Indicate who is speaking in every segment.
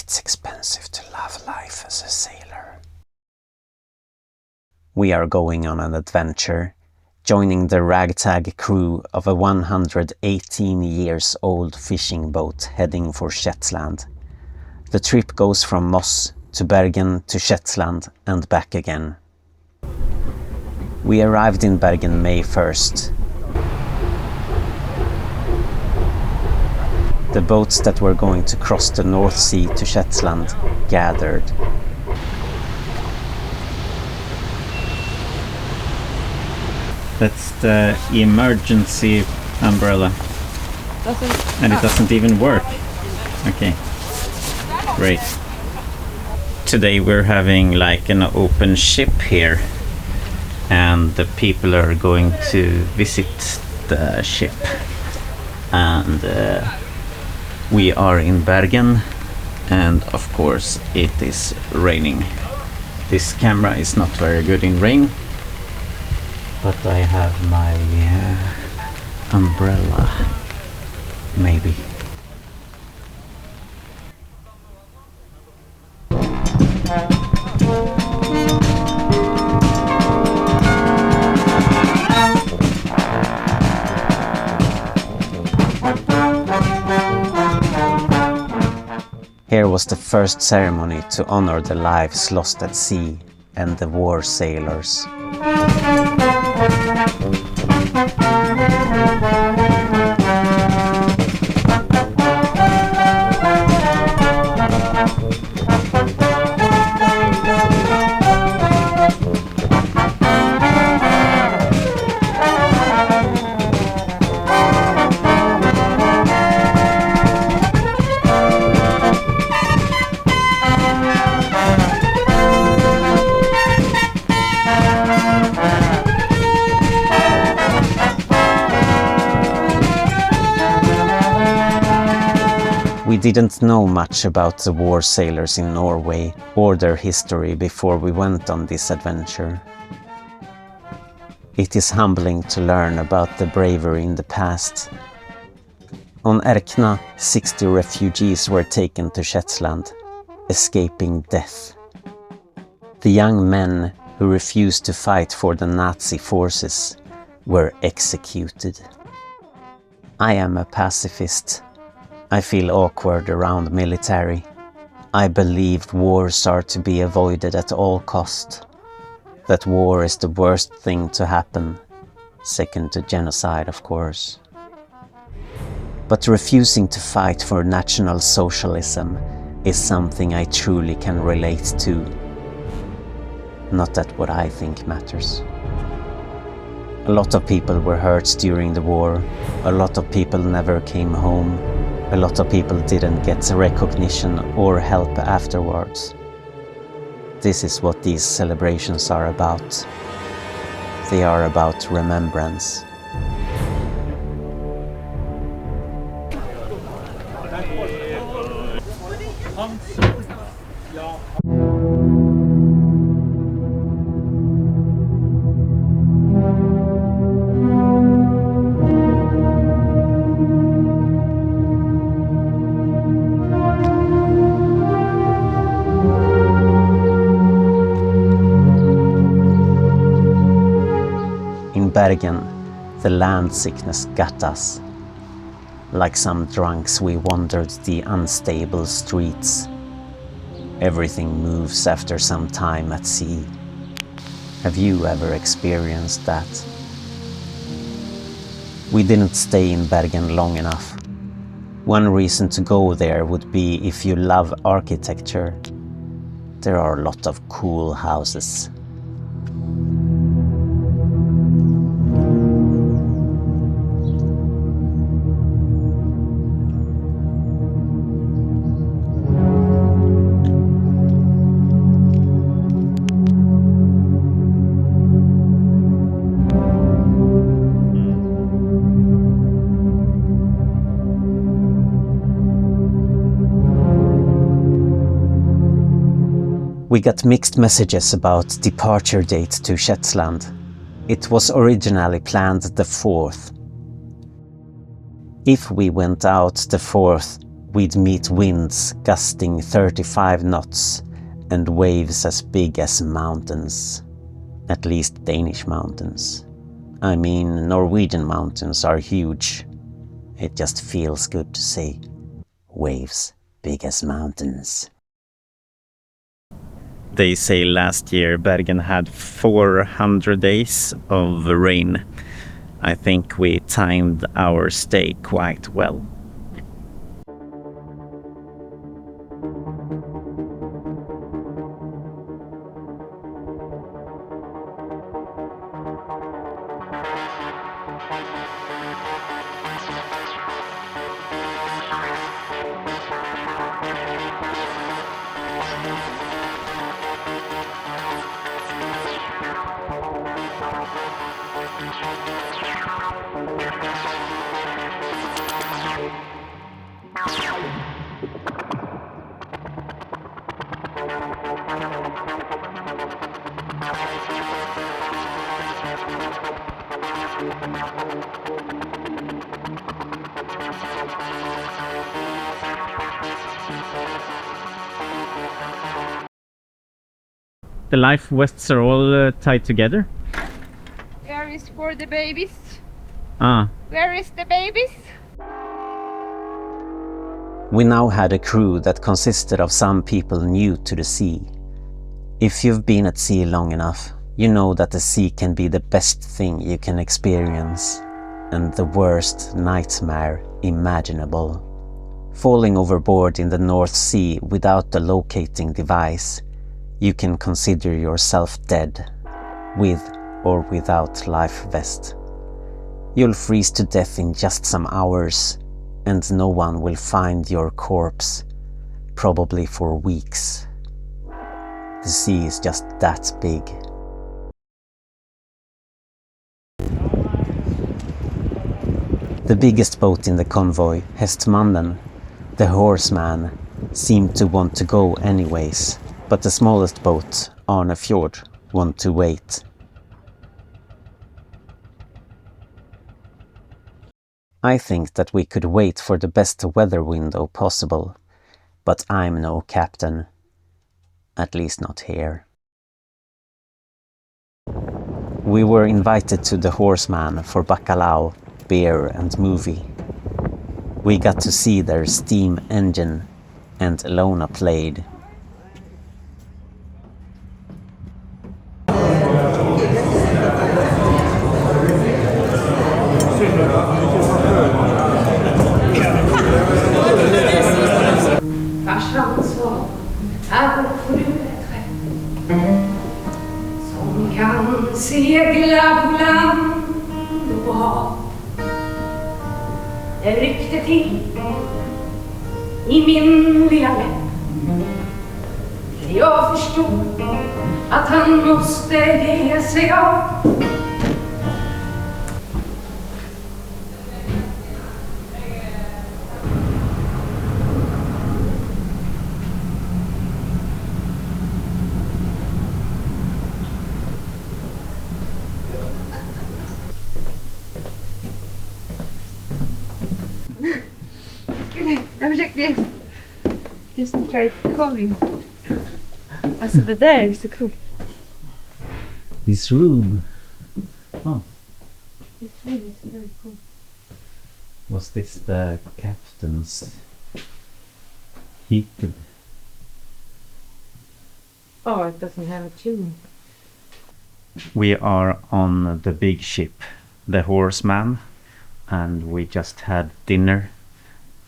Speaker 1: It's expensive to love life as a sailor. We are going on an adventure, joining the ragtag crew of a 118 years old fishing boat heading for Shetland. The trip goes from Moss to Bergen to Shetland and back again. We arrived in Bergen May 1st. The boats that were going to cross the North Sea to Shetland gathered.
Speaker 2: That's the emergency umbrella. And it doesn't even work. Okay, great. Today we're having like an open ship here, and the people are going to visit the ship, and we are in Bergen, and of course it is raining. This camera is not very good in rain, but I have my umbrella, maybe.
Speaker 1: Here was the first ceremony to honor the lives lost at sea and the war sailors. We didn't know much about the war sailors in Norway or their history before we went on this adventure. It is humbling to learn about the bravery in the past. On Erkna, 60 refugees were taken to Shetland, escaping death. The young men who refused to fight for the Nazi forces were executed. I am a pacifist. I feel awkward around military. I believe wars are to be avoided at all cost. That war is the worst thing to happen, second to genocide, of course. But refusing to fight for National Socialism is something I truly can relate to. Not that what I think matters. A lot of people were hurt during the war. A lot of people never came home. A lot of people didn't get recognition or help afterwards. This is what these celebrations are about. They are about remembrance. Bergen, the land sickness got us. Like some drunks, we wandered the unstable streets. Everything moves after some time at sea. Have you ever experienced that? We didn't stay in Bergen long enough. One reason to go there would be if you love architecture. There are a lot of cool houses. We got mixed messages about departure date to Shetland. It was originally planned the 4th. If we went out the 4th, we'd meet winds gusting 35 knots and waves as big as mountains. At least Danish mountains. I mean, Norwegian mountains are huge. It just feels good to say waves big as mountains.
Speaker 2: They say last year Bergen had 400 days of rain. I think we timed our stay quite well. The life vests are all tied together.
Speaker 3: Where is for the babies?
Speaker 2: Ah,
Speaker 3: Where is the babies?
Speaker 1: We now had a crew that consisted of some people new to the sea. If you've been at sea long enough, you know that the sea can be the best thing you can experience, and the worst nightmare imaginable. Falling overboard in the North Sea without a locating device, you can consider yourself dead, with or without life vest. You'll freeze to death in just some hours, and no one will find your corpse, probably for weeks. The sea is just that big. The biggest boat in the convoy, Hästmannen, the horseman, seemed to want to go anyways, but the smallest boat, Erkna Fjord, wanted to wait. I think that we could wait for the best weather window possible, but I'm no captain. At least not here. We were invited to the Horseman for bacalao, beer and movie. We got to see their steam engine, and Ilona played.
Speaker 3: Farsans svar är får du ett skepp som kan segla på land och på hav. Det ryckte till i min lilla läpp. För jag förstod att han måste ge sig av. Jag försökte just try calling. Alltså det där är så coolt.
Speaker 2: this room. Oh,
Speaker 3: This room is very cool.
Speaker 2: was this the captain's heated?
Speaker 3: Oh, it doesn't have a tune.
Speaker 2: We are on the big ship, the Horseman, and we just had dinner,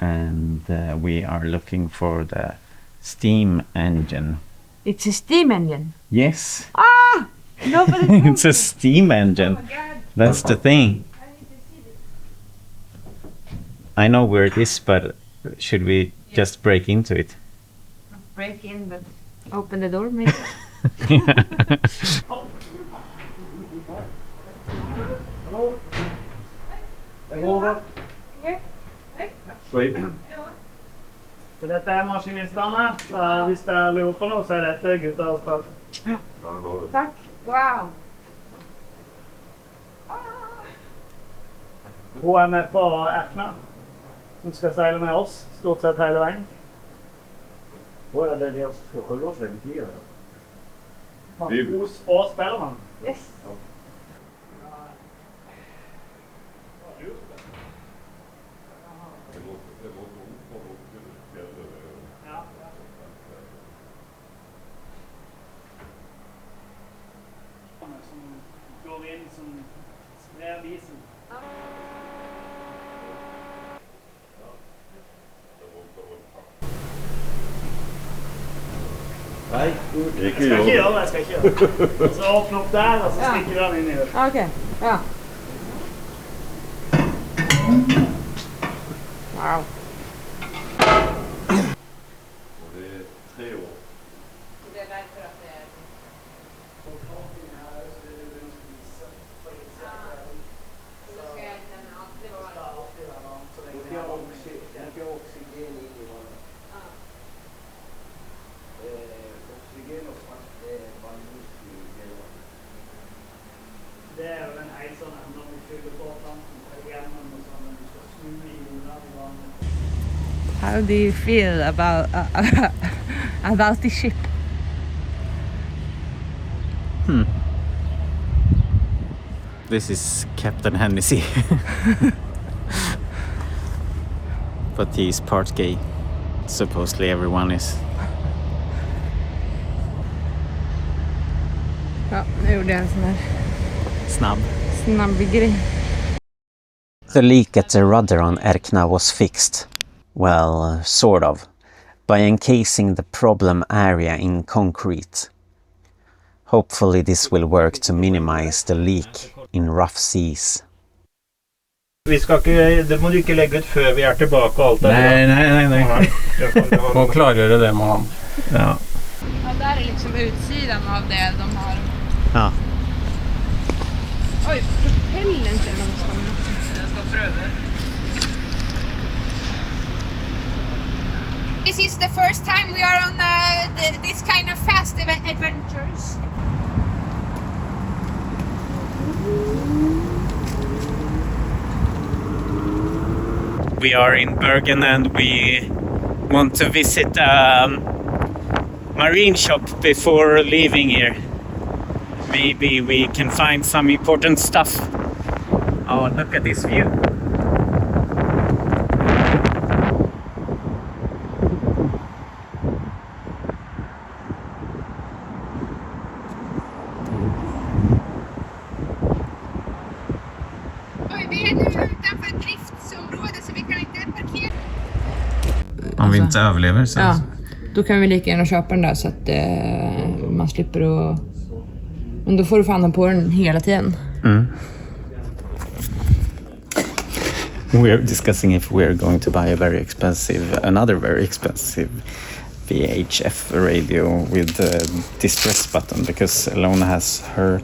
Speaker 2: and we are looking for the steam engine.
Speaker 3: It's a steam engine.
Speaker 2: Yes,
Speaker 3: Ah! Nobody knows.
Speaker 2: it's a steam engine.
Speaker 3: Oh my God.
Speaker 2: That's the thing.
Speaker 3: I need to see this.
Speaker 2: I know where it is, but should we just break into it?
Speaker 3: Break in, but open the door maybe.
Speaker 4: Så dette er maskinistene. Hvis det er looper nå, så er dette gutta.
Speaker 3: Tack. Wow.
Speaker 4: Hun er med på Erkna. som ska segla med oss stort sett hela vägen.
Speaker 5: Vad är det ni ska hålla oss väldigt tidigare?
Speaker 4: Och spelar man?
Speaker 3: Yes.
Speaker 4: Som går in som spräver isen.
Speaker 5: Nej,
Speaker 4: Jag ska inte göra det, Och så öppna upp där och så sticker den in i det.
Speaker 3: Okej, ja. Wow.
Speaker 5: Och det är 3 år.
Speaker 3: Det är därför att det är...
Speaker 4: Det är väl en hejsan när vi fyller på tanken och så när du ska snurra i jorden.
Speaker 3: How do you feel about the ship?
Speaker 2: This is Captain Hennessy. But he's part gay. Supposedly everyone is.
Speaker 3: Ja, nu gjorde jag en sån här snabb grej.
Speaker 1: The leak at the rudder on Erkna was fixed. Well, sort of. By encasing the problem area in concrete. Hopefully this will work to minimize the leak in rough seas.
Speaker 5: Vi ska ikke, det må du ikke legge ut før vi er tilbake og alt det.
Speaker 2: Nej.
Speaker 6: Må klargjøre det med han.
Speaker 2: Ja.
Speaker 3: Ja, där är liksom utsidan av det de har.
Speaker 2: Ja.
Speaker 3: Oj, propellen ser man som.
Speaker 4: Jag ska pröva.
Speaker 3: This is the first time we are on this kind of fast adventures.
Speaker 2: We are in Bergen and we want to visit a marine shop before leaving here. Maybe we can find some important stuff. Oh, look at this view.
Speaker 3: Oj, vi är nu utanför ett driftsområde så vi kan inte parkera.
Speaker 2: Om vi inte överlever så...
Speaker 3: Ja, då kan vi lika gärna köpa den där så att man slipper att... Men då får du fan ha på den hela tiden.
Speaker 2: We're discussing if we're going to buy another very expensive VHF radio with a distress button because Alona has her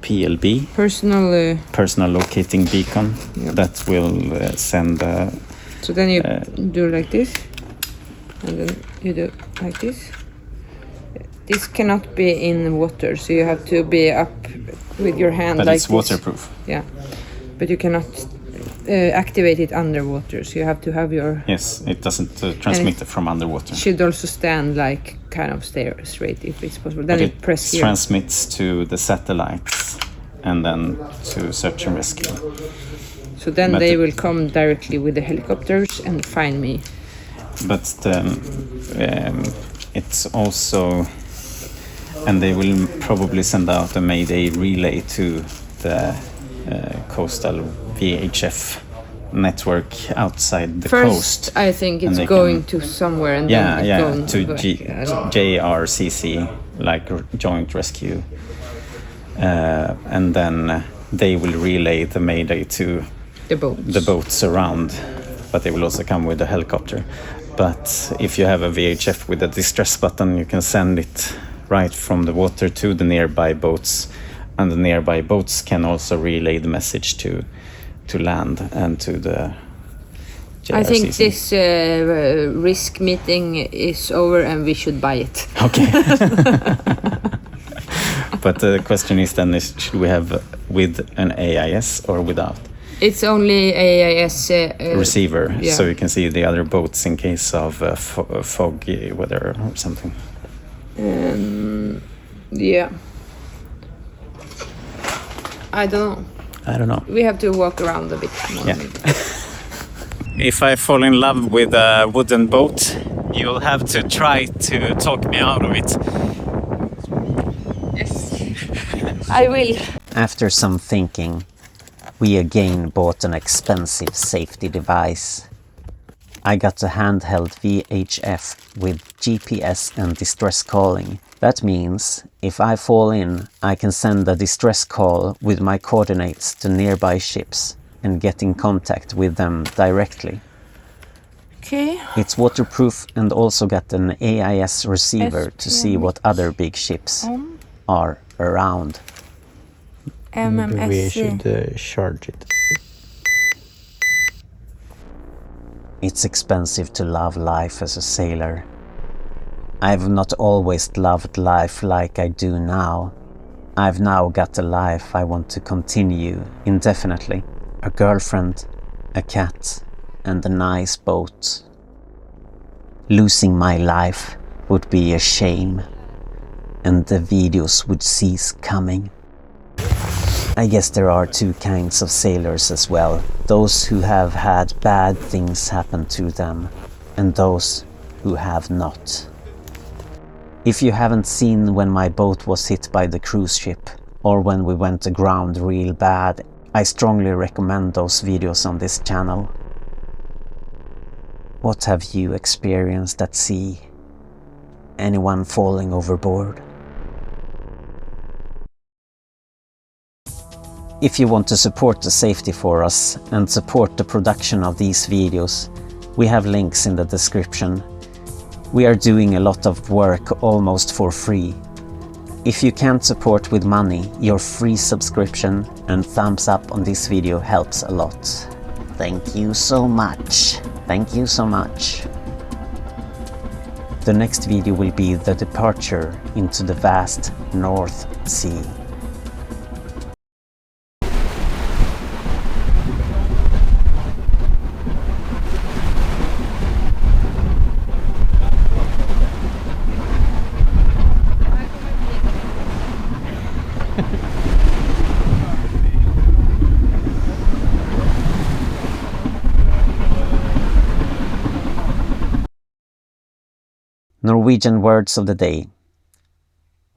Speaker 2: PLB, personal locating beacon, that will send
Speaker 3: So then you do like this, and then you do like this. This cannot be in water, so you have to be up with your hand
Speaker 2: but
Speaker 3: like
Speaker 2: it's waterproof.
Speaker 3: Yeah, but you cannot activate it underwater, so you have to have your...
Speaker 2: Yes, it doesn't transmit it from underwater.
Speaker 3: It should also stand like kind of straight if it's possible. Then
Speaker 2: But
Speaker 3: you press here.
Speaker 2: transmits to the satellites and then to search and rescue.
Speaker 3: So then
Speaker 2: but
Speaker 3: they will come directly with the helicopters and find me.
Speaker 2: But it's also... And they will probably send out a Mayday relay to the coastal VHF network outside the coast.
Speaker 3: I think it's going to somewhere and then it's going
Speaker 2: to
Speaker 3: back.
Speaker 2: JRCC, like Joint Rescue. And then they will relay the Mayday to the boats around, but they will also come with a helicopter. But if you have a VHF with a distress button, you can send it right from the water to the nearby boats, and the nearby boats can also relay the message to land and to the JRCC.
Speaker 3: I think this risk meeting is over and we should buy it.
Speaker 2: Okay. But the question is then, should we have with an AIS or without?
Speaker 3: It's only AIS
Speaker 2: receiver,
Speaker 3: yeah.
Speaker 2: so you can see the other boats in case of foggy weather or something.
Speaker 3: Yeah. I don't know. We have to walk around a bit more.
Speaker 2: Yeah. If I fall in love with a wooden boat, you'll have to try to talk me out of it.
Speaker 3: Yes. I will.
Speaker 1: After some thinking, we again bought an expensive safety device. I got a handheld VHF with GPS and distress calling. That means if I fall in, I can send a distress call with my coordinates to nearby ships and get in contact with them directly.
Speaker 3: Okay.
Speaker 1: It's waterproof and also got an AIS receiver to see what other big ships are around.
Speaker 5: Maybe we should charge it.
Speaker 1: It's expensive to love life as a sailor. I've not always loved life like I do now. I've now got a life I want to continue indefinitely. A girlfriend, a cat, and a nice boat. Losing my life would be a shame, and the videos would cease coming. I guess there are two kinds of sailors as well. Those who have had bad things happen to them, and those who have not. If you haven't seen when my boat was hit by the cruise ship, or when we went aground real bad, I strongly recommend those videos on this channel. What have you experienced at sea? Anyone falling overboard? If you want to support the safety for us and support the production of these videos, we have links in the description. We are doing a lot of work almost for free. If you can't support with money, your free subscription and thumbs up on this video helps a lot. Thank you so much. Thank you so much. The next video will be the departure into the vast North Sea. Norwegian words of the day.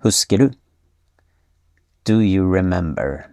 Speaker 1: Husker du? Do you remember?